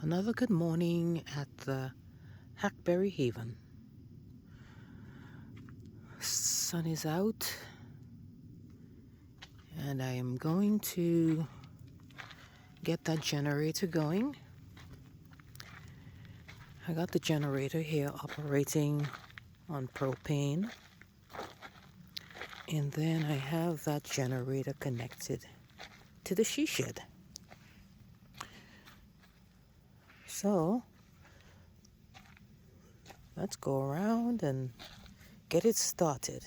Another good morning at the Hackberry Haven. Sun is out and I am going to get that generator going. I got the generator here operating on propane, and then I have that generator connected to the she shed. So let's go around and get it started.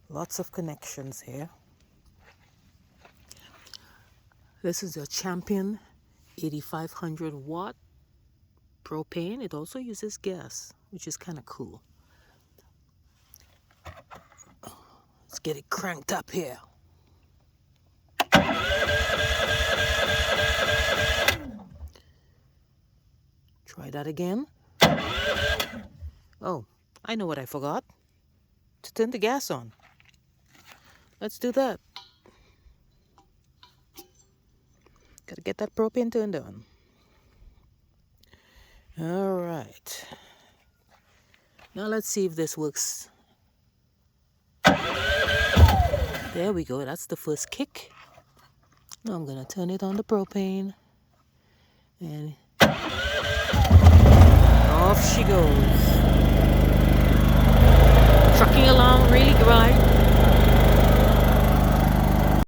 Lots of connections here. This is a Champion 8500 watt propane. It also uses gas, which is kind of cool. Let's get it cranked up here. Try that again. Oh, I know what I forgot. To turn the gas on. Let's do that. Gotta get that propane turned on. All right. Now let's see if this works. There we go. That's the first kick. Now I'm gonna turn it on the propane. And off she goes. Trucking along really right.